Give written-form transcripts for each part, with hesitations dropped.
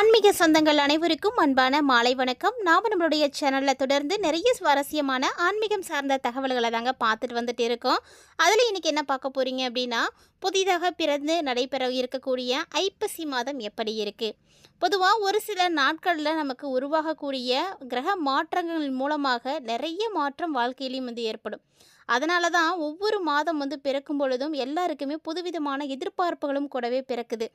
ஆன்மீக சொந்தங்கள் அனைவருக்கும் அன்பான மாலை வணக்கம். நாம் நம்மளுடைய சேனலில் தொடர்ந்து நிறைய சுவாரஸ்யமான ஆன்மீகம் சார்ந்த தகவல்களை தாங்க பார்த்துட்டு வந்துட்டு இருக்கோம். அதில் இன்றைக்கி என்ன பார்க்க போகிறீங்க அப்படின்னா, புதிதாக பிறந்து நடைபெற இருக்கக்கூடிய ஐப்பசி மாதம் எப்படி இருக்குது. பொதுவாக ஒரு சில நாட்களில் நமக்கு உருவாகக்கூடிய கிரக மாற்றங்கள் மூலமாக நிறைய மாற்றம் வாழ்க்கையிலையும் ஏற்படும். அதனால தான் ஒவ்வொரு மாதம் பிறக்கும் பொழுதும் எல்லாருக்குமே புதுவிதமான எதிர்பார்ப்புகளும் கூடவே பிறக்குது.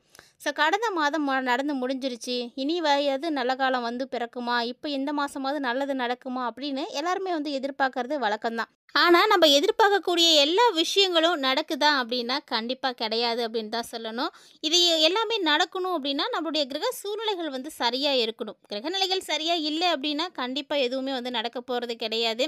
ஸோ கடந்த மாதம் நடந்து முடிஞ்சிருச்சு, இனி வரையாவது நல்ல காலம் பிறக்குமா, இப்போ இந்த மாதமாவது நல்லது நடக்குமா அப்படின்னு எல்லாருமே எதிர்பார்க்கறது வழக்கம்தான். ஆனால் நம்ம எதிர்பார்க்கக்கூடிய எல்லா விஷயங்களும் நடக்குதா அப்படின்னா கண்டிப்பாக கிடையாது அப்படின்னு தான் சொல்லணும். இது எல்லாமே நடக்கணும் அப்படின்னா நம்மளுடைய கிரக சூழ்நிலைகள் சரியாக இருக்கணும். கிரகநிலைகள் சரியாக இல்லை அப்படின்னா கண்டிப்பாக எதுவுமே நடக்க போகிறது கிடையாது.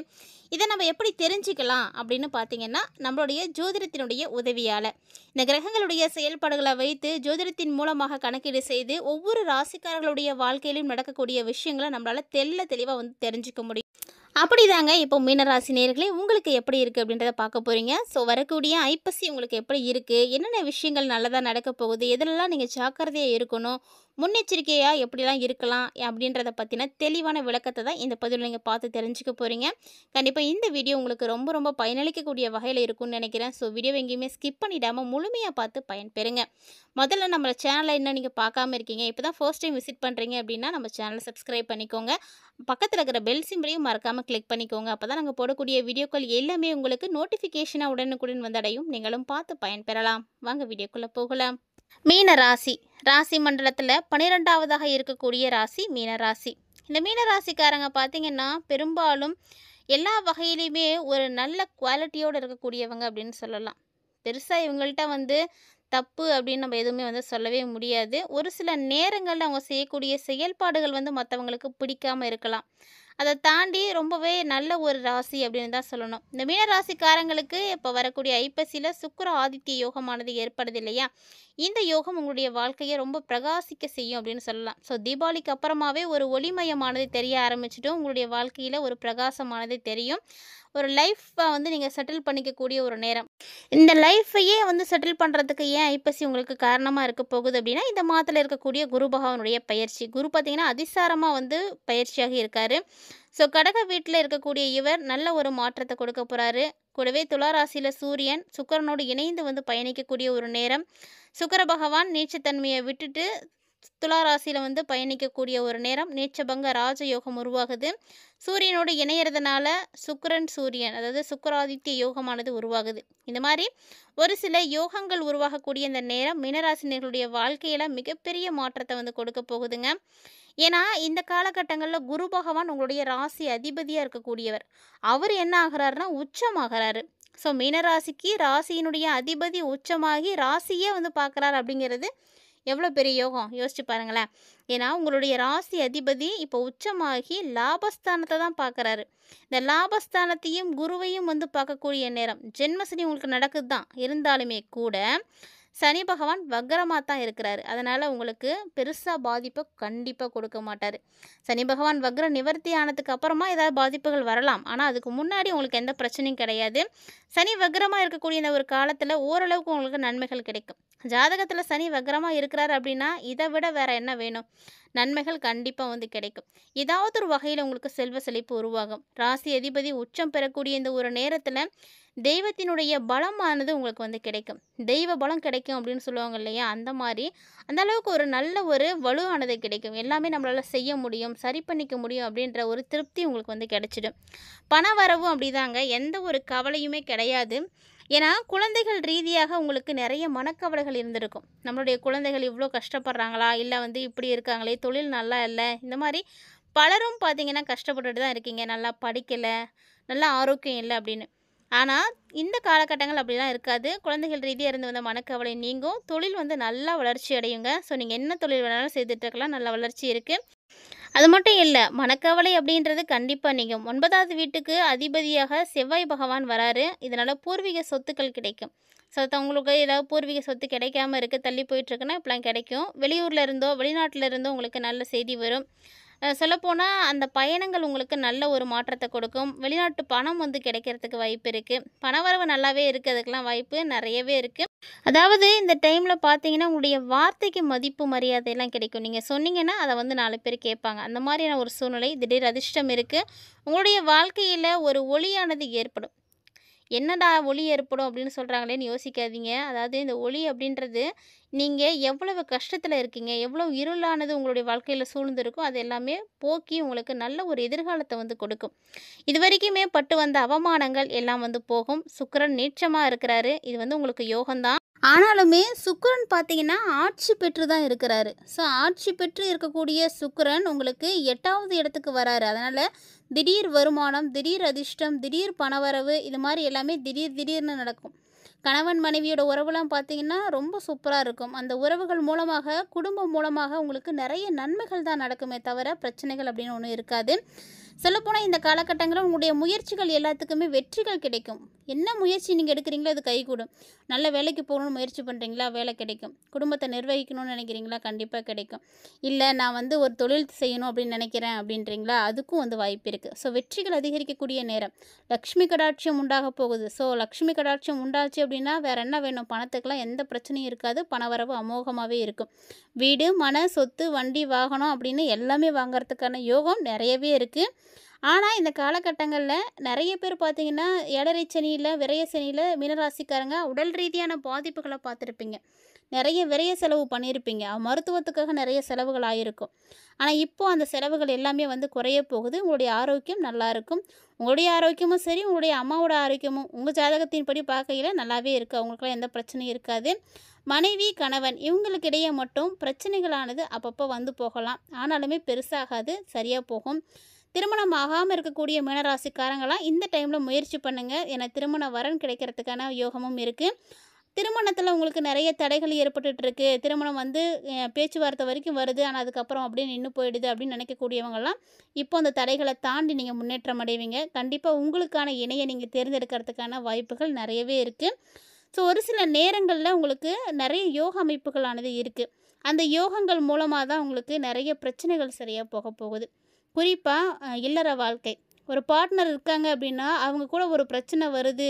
இதை நம்ம எப்படி தெரிஞ்சுக்கலாம் அப்படின்னு பார்த்தீங்கன்னா, நம்மளுடைய ஜோதிடத்தினுடைய உதவியால் இந்த கிரகங்களுடைய செயல்பாடுகளை வைத்து ஜோதிடத்தின் மூலமாக கணக்கீடு செய்து ஒவ்வொரு ராசிக்காரர்களுடைய வாழ்க்கையிலும் நடக்கக்கூடிய விஷயங்களை நம்மளால் தெளிவாக தெரிஞ்சுக்க முடியும். அப்படிதாங்க இப்போ மீனராசி நேயர்களே உங்களுக்கு எப்படி இருக்குது அப்படின்றத பார்க்க போகிறீங்க. ஸோ வரக்கூடிய ஐப்பசி உங்களுக்கு எப்படி இருக்குது, என்னென்ன விஷயங்கள் நல்லதாக நடக்க போகுது, எதிலெல்லாம் நீங்கள் ஜாக்கிரதையாக இருக்கணும், முன்னெச்சரிக்கையாக எப்படிலாம் இருக்கலாம் அப்படின்றத பற்றின தெளிவான விளக்கத்தை தான் இந்த பதிவில் நீங்கள் பார்த்து தெரிஞ்சுக்க போகிறீங்க. கண்டிப்பாக இந்த வீடியோ உங்களுக்கு ரொம்ப பயனளிக்கக்கூடிய வகையில் இருக்கும்னு நினைக்கிறேன். ஸோ வீடியோ எங்கேயுமே ஸ்கிப் பண்ணிடாமல் முழுமையாக பார்த்து பயன்பெறுங்க. முதல்ல நம்ம சேனலை இன்னும் நீங்கள் பார்க்காம இருக்கீங்க, இப்போ தான் ஃபர்ஸ்ட் டைம் விசிட் பண்ணுறீங்க அப்படின்னா நம்ம சேனலை சப்ஸ்கிரைப் பண்ணிக்கோங்க. பக்கத்தில் இருக்கிற பெல் சிம்பளையும் மறக்காமல் கிளிக் பண்ணிக்கோங்க. அப்போ தான் நாங்கள் போடக்கூடிய வீடியோக்கள் எல்லாமே உங்களுக்கு நோட்டிஃபிகேஷனாக உடனுக்குடன் வந்தடையும். நீங்களும் பார்த்து பயன்பெறலாம். வாங்க வீடியோக்குள்ளே போகலாம். மீன ராசி, ராசி மண்டலத்தில் 12வதாக இருக்கக்கூடிய ராசி மீன ராசி. இந்த மீன ராசிக்காரங்க பார்த்திங்கன்னா பெரும்பாலும் எல்லா வகையிலையுமே ஒரு நல்ல குவாலிட்டியோடு இருக்கக்கூடியவங்க அப்படின்னு சொல்லலாம். பெருசாக இவங்கள்ட்ட தப்பு அப்படின்னு நம்ம எதுவுமே சொல்லவே முடியாது. ஒரு சில நேரங்களில் அவங்க செய்யக்கூடிய செயல்பாடுகள் மற்றவங்களுக்கு பிடிக்காமல் இருக்கலாம். அதை தாண்டி ரொம்பவே நல்ல ஒரு ராசி அப்படின்னு தான் சொல்லணும். இந்த மீன ராசிக்காரங்களுக்கு இப்போ வரக்கூடிய ஐப்பசியில் சுக்கிர ஆதித்ய யோகமானது ஏற்படுது இல்லையா, இந்த யோகம் உங்களுடைய வாழ்க்கையை ரொம்ப பிரகாசிக்க செய்யும் அப்படின்னு சொல்லலாம். ஸோ தீபாவளிக்கு அப்புறமாவே ஒரு ஒளிமயமானது தெரிய ஆரம்பிச்சிட்டும் உங்களுடைய வாழ்க்கையில் ஒரு பிரகாசமானது தெரியும். ஒரு லைஃப்பை நீங்கள் செட்டில் பண்ணிக்கக்கூடிய ஒரு நேரம். இந்த லைஃப்பையே செட்டில் பண்ணுறதுக்கு ஏன் ஐப்பசி உங்களுக்கு காரணமாக இருக்க போகுது அப்படின்னா, இந்த மாதத்தில் இருக்கக்கூடிய குரு பகவானுடைய பயிற்சி. குரு பார்த்திங்கன்னா அதிசாரமாக பயிற்சியாக இருக்கார். ஸோ கடக வீட்டில் இருக்கக்கூடிய இவர் நல்ல ஒரு மாற்றத்தை கொடுக்க போகிறாரு. கூடவே துளாராசியில் சூரியன் சுக்கிரனோடு இணைந்து பயணிக்கக்கூடிய ஒரு நேரம். சுக்கிர பகவான் நீச்சத்தன்மையை விட்டுட்டு துளாராசியில் பயணிக்கக்கூடிய ஒரு நேரம். நீச்சபங்க ராஜயோகம் உருவாகுது. சூரியனோடு இணையறதுனால சுக்கிரன் சூரியன், அதாவது சுக்கிராதித்ய யோகமானது உருவாகுது. இந்த மாதிரி ஒரு சில யோகங்கள் உருவாகக்கூடிய இந்த நேரம் மீனராசினியர்களுடைய வாழ்க்கையில் மிகப்பெரிய மாற்றத்தை கொடுக்க போகுதுங்க. ஏன்னா இந்த காலகட்டங்களில் குரு பகவான் உங்களுடைய ராசி அதிபதியாக இருக்கக்கூடியவர். அவர் என்ன ஆகிறாருன்னா உச்சமாகிறாரு. ஸோ மீனராசிக்கு ராசியினுடைய அதிபதி உச்சமாகி ராசியே பார்க்குறாரு அப்படிங்கிறது எவ்வளோ பெரிய யோகம் யோசிச்சு பாருங்களேன். ஏன்னா உங்களுடைய ராசி அதிபதி இப்போ உச்சமாகி லாபஸ்தானத்தை தான் பார்க்குறாரு. இந்த லாபஸ்தானத்தையும் குருவையும் பார்க்கக்கூடிய நேரம். ஜென்மசனி உங்களுக்கு நடக்குது தான், இருந்தாலுமே கூட சனி பகவான் வக்ரமாக தான் இருக்கிறாரு. அதனால் உங்களுக்கு பெருசாக பாதிப்பை கண்டிப்பாக கொடுக்க மாட்டார். சனி பகவான் வக்ர நிவர்த்தி ஆனதுக்கு அப்புறமா ஏதாவது பாதிப்புகள் வரலாம், ஆனால் அதுக்கு முன்னாடி உங்களுக்கு எந்த பிரச்சனையும் கிடையாது. சனி வக்ரமாக இருக்கக்கூடிய இந்த ஒரு காலத்தில் ஓரளவுக்கு உங்களுக்கு நன்மைகள் கிடைக்கும். ஜாதகத்தில் சனி வக்ரமாக இருக்கிறார் அப்படின்னா இதை விட வேறு என்ன வேணும், நன்மைகள் கண்டிப்பாக கிடைக்கும். ஏதாவது ஒரு வகையில் உங்களுக்கு செல்வ செழிப்பு உருவாகும். ராசி அதிபதி உச்சம் பெறக்கூடிய இந்த ஒரு நேரத்தில் தெய்வத்தினுடைய பலமானது உங்களுக்கு கிடைக்கும். தெய்வ பலம் கிடைக்கும் அப்படின்னு சொல்லுவாங்க இல்லையா, அந்த மாதிரி அந்த அளவுக்கு ஒரு நல்ல ஒரு வலுவானது கிடைக்கும். எல்லாமே நம்மளால் செய்ய முடியும், சரி பண்ணிக்க முடியும் அப்படின்ற ஒரு திருப்தி உங்களுக்கு கிடைச்சிடும். பண வரவும் அப்படிதாங்க, எந்த ஒரு கவலையுமே கிடையாது. ஏன்னா குழந்தைகள் ரீதியாக உங்களுக்கு நிறைய மனக்கவலைகள் இருந்திருக்கும். நம்மளுடைய குழந்தைகள் இவ்வளோ கஷ்டப்படுறாங்களா, இல்லை இப்படி இருக்காங்களே, தொழில் நல்லா இல்லை, இந்த மாதிரி பலரும் பார்த்திங்கன்னா கஷ்டப்பட்டுட்டு தான் இருக்கீங்க. நல்லா படிக்கலை, நல்லா ஆரோக்கியம் இல்லை அப்படின்னு. ஆனால் இந்த காலகட்டங்கள் அப்படிலாம் இருக்காது. குழந்தைகள் ரீதியாக இருந்து வந்த மனக்கவலை நீங்கும். தொழில் நல்லா வளர்ச்சி அடையுங்க. ஸோ நீங்கள் என்ன தொழில் வேணாலும் செய்துட்டுருக்கலாம், நல்ல வளர்ச்சி இருக்குது. அது மட்டும் இல்லை, மனக்கவலை அப்படின்றது கண்டிப்பாக நீங்கும். 9வது வீட்டுக்கு அதிபதியாக செவ்வாய் பகவான் வராரு. இதனால் பூர்வீக சொத்துக்கள் கிடைக்கும். ஸோ உங்களுக்கு ஏதாவது பூர்வீக சொத்து கிடைக்காம இருக்குது, தள்ளி போயிட்டுருக்குன்னா இப்போலாம் கிடைக்கும். வெளியூரில் இருந்தோ வெளிநாட்டில் இருந்தோ உங்களுக்கு நல்ல செய்தி வரும். சொல்லப்போனால் அந்த பயணங்கள் உங்களுக்கு நல்ல ஒரு மாற்றத்தை கொடுக்கும். வெளிநாட்டு பணம் வந்து கிடைக்கிறதுக்கு வாய்ப்பு இருக்குது. பணவரவு நல்லாவே இருக்குது, அதுக்கெல்லாம் வாய்ப்பு நிறையவே இருக்குது. அதாவது இந்த டைமில் பார்த்தீங்கன்னா உங்களுடைய வார்த்தைக்கு மதிப்பு மரியாதையெல்லாம் கிடைக்கும். நீங்கள் சொன்னீங்கன்னா அதை வந்து 4 பேர் கேட்பாங்க. அந்த மாதிரியான ஒரு சூழ்நிலை, திடீர் அதிர்ஷ்டம் இருக்குது. உங்களுடைய வாழ்க்கையில் ஒரு ஒளியானது ஏற்படும். என்னடா ஒளி ஏற்படும் அப்படின்னு சொல்கிறாங்களேன்னு யோசிக்காதீங்க. அதாவது இந்த ஒளி அப்படின்றது நீங்கள் எவ்வளவு கஷ்டத்தில் இருக்கீங்க, எவ்வளோ இருளானது உங்களுடைய வாழ்க்கையில் சூழ்ந்திருக்கோ அது எல்லாமே போக்கி உங்களுக்கு நல்ல ஒரு எதிர்காலத்தை வந்து கொடுக்கும். இது வரைக்குமே பட்டு வந்த அவமானங்கள் எல்லாம் வந்து போகும். சுக்கிரன் நீச்சமாக இருக்கிறாரு. இது வந்து உங்களுக்கு யோகம்தான். ஆனாலுமே சுக்கிரன் பார்த்தீங்கன்னா ஆட்சி பெற்று தான் இருக்கிறாரு. ஸோ ஆட்சி பெற்று இருக்கக்கூடிய சுக்கிரன் உங்களுக்கு 8வது இடத்துக்கு வராரு. அதனால் திடீர் வருமானம், திடீர் அதிர்ஷ்டம், திடீர் பணவரவு, இது மாதிரி எல்லாமே திடீர்னு நடக்கும். கணவன் மனைவியோட உறவுலாம் பார்த்தீங்கன்னா ரொம்ப சூப்பராக இருக்கும். அந்த உறவுகள் மூலமாக, குடும்பம் மூலமாக உங்களுக்கு நிறைய நன்மைகள் தான் நடக்குமே தவிர பிரச்சனைகள் அப்படின்னு ஒன்றும் இருக்காது. சொல்லப்போனால் இந்த காலகட்டங்களில் உங்களுடைய முயற்சிகள் எல்லாத்துக்குமே வெற்றிகள் கிடைக்கும். என்ன முயற்சி நீங்கள் எடுக்கிறீங்களோ அது கைகூடும். நல்ல வேலைக்கு போகணும்னு முயற்சி பண்ணுறீங்களா, வேலை கிடைக்கும். குடும்பத்தை நிர்வகிக்கணும்னு நினைக்கிறீங்களா, கண்டிப்பாக கிடைக்கும். இல்லை நான் வந்து ஒரு தொழில் செய்யணும் அப்படின்னு நினைக்கிறேன் அப்படின்றீங்களா, அதுக்கும் வந்து வாய்ப்பு இருக்குது. ஸோ வெற்றிகள் அதிகரிக்கக்கூடிய நேரம். லக்ஷ்மி கடாட்சியம் உண்டாக போகுது. ஸோ லக்ஷ்மி கடாட்சியம் உண்டாச்சு அப்படின்னா வேறு என்ன வேணும்? பணத்துக்கெல்லாம் எந்த பிரச்சனையும் இருக்காது. பணவரவு அமோகமாகவே இருக்கும். வீடு, மன, சொத்து, வண்டி, வாகனம் அப்படின்னு எல்லாமே வாங்கிறதுக்கான யோகம் நிறையவே இருக்குது. ஆனால் இந்த காலகட்டங்களில் நிறைய பேர் பார்த்தீங்கன்னா ஏழரை சனியில், விரய சனியில் மீனராசிக்காரங்க உடல் ரீதியான பாதிப்புகளை பார்த்துருப்பீங்க. நிறைய விரய செலவு பண்ணியிருப்பீங்க. மருத்துவத்துக்காக நிறைய செலவுகள் ஆகிருக்கும். ஆனால் இப்போது அந்த செலவுகள் எல்லாமே வந்து குறைய போகுது. உங்களுடைய ஆரோக்கியம் நல்லாயிருக்கும். உங்களுடைய ஆரோக்கியமும் சரி, உங்களுடைய அம்மாவோட ஆரோக்கியமும் உங்கள் ஜாதகத்தின்படி பார்க்கையில் நல்லாவே இருக்குது. அவங்களுக்குலாம் எந்த பிரச்சனையும் இருக்காது. மனைவி, கணவன் இவங்களுக்கு இடையே மட்டும் பிரச்சனைகளானது அப்பப்போ வந்து போகலாம். ஆனாலுமே பெருசாகாது, சரியாக போகும். திருமணம் ஆகாமல் இருக்கக்கூடிய மீனராசிக்காரங்களாம் இந்த டைமில் முயற்சி பண்ணுங்கள். ஏன்னா திருமண வரன் கிடைக்கிறதுக்கான யோகமும் இருக்குது. திருமணத்தில் உங்களுக்கு நிறைய தடைகள் ஏற்பட்டுருக்கு. திருமணம் வந்து பேச்சுவார்த்தை வரைக்கும் வருது, ஆனால் அதுக்கப்புறம் அப்படியே நின்று போயிடுது அப்படின்னு நினைக்கக்கூடியவங்கலாம் இப்போ அந்த தடைகளை தாண்டி நீங்கள் முன்னேற்றம் அடைவீங்க. கண்டிப்பாக உங்களுக்கான இணையை நீங்கள் தேர்ந்தெடுக்கிறதுக்கான வாய்ப்புகள் நிறையவே இருக்குது. ஸோ ஒரு சில நேரங்களில் உங்களுக்கு நிறைய யோக அமைப்புகளானது இருக்குது. அந்த யோகங்கள் மூலமாக தான் உங்களுக்கு நிறைய பிரச்சனைகள் சரியாக போக போகுது. குறிப்பாக இல்லற வாழ்க்கை, ஒரு பார்ட்னர் இருக்காங்க அப்படின்னா அவங்க கூட ஒரு பிரச்சனை வருது.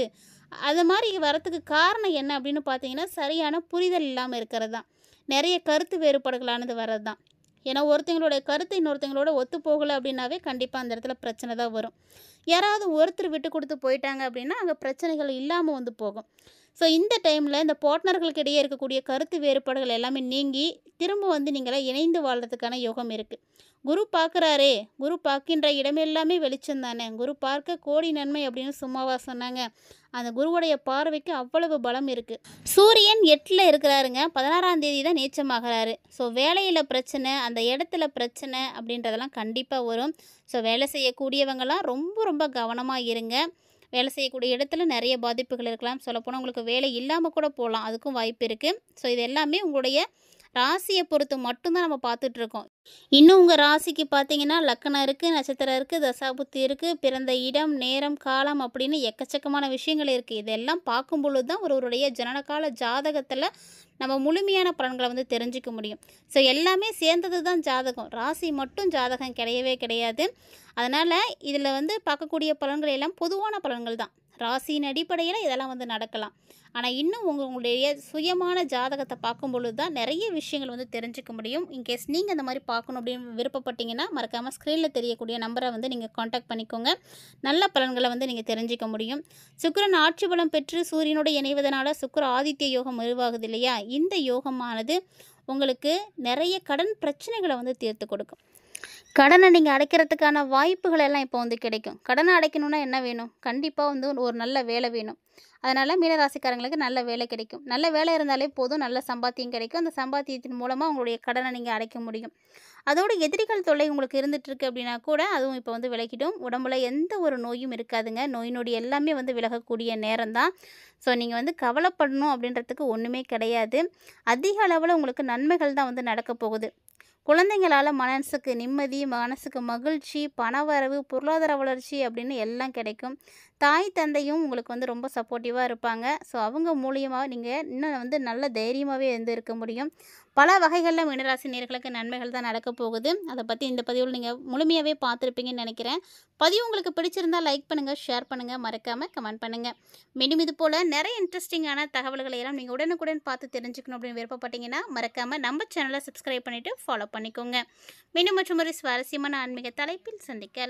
அது மாதிரி வரத்துக்கு காரணம் என்ன அப்படின்னு பார்த்தீங்கன்னா சரியான புரிதல் இல்லாமல் இருக்கிறது தான். நிறைய கருத்து வேறுபாடுகளானது வர்றது தான். ஏன்னா ஒருத்தங்களோட கருத்து இன்னொருத்தங்களோட ஒத்து போகலை அப்படின்னாவே கண்டிப்பாக அந்த இடத்துல பிரச்சனை தான் வரும். யாராவது ஒருத்தர் விட்டு கொடுத்து போயிட்டாங்க அப்படின்னா அங்கே பிரச்சனைகள் இல்லாமல் வந்து போகும். ஸோ இந்த டைமில் இந்த பார்ட்னர்களுக்கு இடையே இருக்கக்கூடிய கருத்து வேறுபாடுகள் எல்லாமே நீங்கி திரும்ப வந்து நீங்களாம் இணைந்து வாழ்கிறதுக்கான யோகம் இருக்குது. குரு பார்க்குறாரே, குரு பார்க்கின்ற இடமெல்லாமே வெளிச்சம் தானே, குரு பார்க்க கோடி நன்மை அப்படின்னு சும்மாவா சொன்னாங்க. அந்த குருவுடைய பார்வைக்கு அவ்வளவு பலம் இருக்குது. சூரியன் 8ல் இருக்கிறாருங்க. 16ஆம் தேதி தான் நீச்சமாகறாரு. ஸோ வேலையில் பிரச்சனை, அந்த இடத்துல பிரச்சனை அப்படின்றதெல்லாம் கண்டிப்பாக வரும். ஸோ வேலை செய்யக்கூடியவங்களாம் ரொம்ப ரொம்ப கவனமாக இருங்க. வேலை செய்யக்கூடிய இடத்துல நிறைய பாதிப்புகள் இருக்கலாம். சொல்லப்போனால் உங்களுக்கு வேலை இல்லாமல் கூட போகலாம், அதுக்கும் வாய்ப்பு இருக்குது. ஸோ இது எல்லாமே உங்களுடைய ராசியை பொறுத்து மட்டும்தான் நம்ம பார்த்துட்ருக்கோம். இன்னும் உங்கள் ராசிக்கு பார்த்தீங்கன்னா லக்கணம் இருக்குது, நட்சத்திரம் இருக்குது, தசாபுத்தி இருக்குது, பிறந்த இடம், நேரம், காலம் அப்படின்னு எக்கச்சக்கமான விஷயங்கள் இருக்குது. இதெல்லாம் பார்க்கும் பொழுது தான் ஒருவருடைய ஜனனகால ஜாதகத்தில் நம்ம முழுமையான பலன்களை வந்து தெரிஞ்சிக்க முடியும். ஸோ எல்லாமே சேர்ந்தது தான் ஜாதகம். ராசி மட்டும் ஜாதகம் கிடையவே கிடையாது. அதனால் இதில் வந்து பார்க்கக்கூடிய பலன்கள் எல்லாம் பொதுவான பலன்கள் தான். ராசியின் அடிப்படையில் இதெல்லாம் வந்து நடக்கலாம். ஆனால் இன்னும் உங்களுடைய சுயமான ஜாதகத்தை பார்க்கும் பொழுது தான் நிறைய விஷயங்கள் வந்து தெரிஞ்சுக்க முடியும். இன்கேஸ் நீங்கள் இந்த மாதிரி பார்க்கணும் அப்படின்னு விருப்பப்பட்டீங்கன்னா மறக்காமல் ஸ்க்ரீனில் தெரியக்கூடிய நம்பரை வந்து நீங்கள் காண்டாக்ட் பண்ணிக்கோங்க. நல்ல பலன்களை வந்து நீங்கள் தெரிஞ்சிக்க முடியும். சுக்கிரன் ஆட்சி பலம் பெற்று சூரியனோடு இணைவதனால சுக்கிர ஆதித்ய யோகம் உருவாகுது இல்லையா, இந்த யோகமானது உங்களுக்கு நிறைய கடன் பிரச்சனைகளை வந்து தீர்த்து கொடுக்கும். கடனை நீங்கள் அடைக்கிறதுக்கான வாய்ப்புகள் எல்லாம் இப்போ வந்து கிடைக்கும். கடனை அடைக்கணுன்னா என்ன வேணும்? கண்டிப்பாக வந்து ஒரு நல்ல வேலை வேணும். அதனால் மீனராசிக்காரங்களுக்கு நல்ல வேலை கிடைக்கும். நல்ல வேலை இருந்தாலே போதும், நல்ல சம்பாத்தியம் கிடைக்கும். அந்த சம்பாத்தியத்தின் மூலமாக உங்களுடைய கடனை நீங்கள் அடைக்க முடியும். அதோடு எதிரிகள் தொல்லை உங்களுக்கு இருந்துகிட்ருக்கு அப்படின்னா கூட அதுவும் இப்போ வந்து விலகிடும். உடம்புல எந்த ஒரு நோயும் இருக்காதுங்க. நோய் நொடி எல்லாமே வந்து விலகக்கூடிய நேரம் தான். ஸோ நீங்கள் வந்து கவலைப்படணும் அப்படின்றதுக்கு ஒன்றுமே கிடையாது. அதிக அளவில் உங்களுக்கு நன்மைகள் தான் வந்து நடக்க போகுது. குழந்தைங்களால் மனசுக்கு நிம்மதி, மனசுக்கு மகிழ்ச்சி, பணவரவு, பொருளாதார வளர்ச்சி அப்படின்னு எல்லாம் கிடைக்கும். தாய் தந்தையும் உங்களுக்கு வந்து ரொம்ப சப்போர்ட்டிவாக இருப்பாங்க. ஸோ அவங்க மூலியமா நீங்கள் இன்னும் வந்து நல்ல தைரியமாகவே இருந்து இருக்க முடியும். பல வகைகளில் மீனராசி நேயர்களுக்கு நன்மைகள் தான் நடக்க போகுது. அதை பற்றி இந்த பதிவில் நீங்கள் முழுமையாகவே பார்த்துருப்பீங்கன்னு நினைக்கிறேன். பதிவு உங்களுக்கு பிடிச்சிருந்தா லைக் பண்ணுங்கள், ஷேர் பண்ணுங்கள், மறக்காமல் கமெண்ட் பண்ணுங்கள். மீண்டும் இது போல் நிறைய இன்ட்ரெஸ்டிங்கான தகவல்களை எல்லாம் நீங்கள் உடனுக்குடன் பார்த்து தெரிஞ்சுக்கணும் அப்படின்னு விருப்பப்பட்டீங்கன்னா மறக்காமல் நம்ம சேனலை சப்ஸ்கிரைப் பண்ணிவிட்டு ஃபாலோ பண்ணிக்கோங்க. மீண்டும் மற்றும் ஒரு சுவாரஸ்யமான ஆன்மீக தலைப்பில் சந்திக்கலாம்.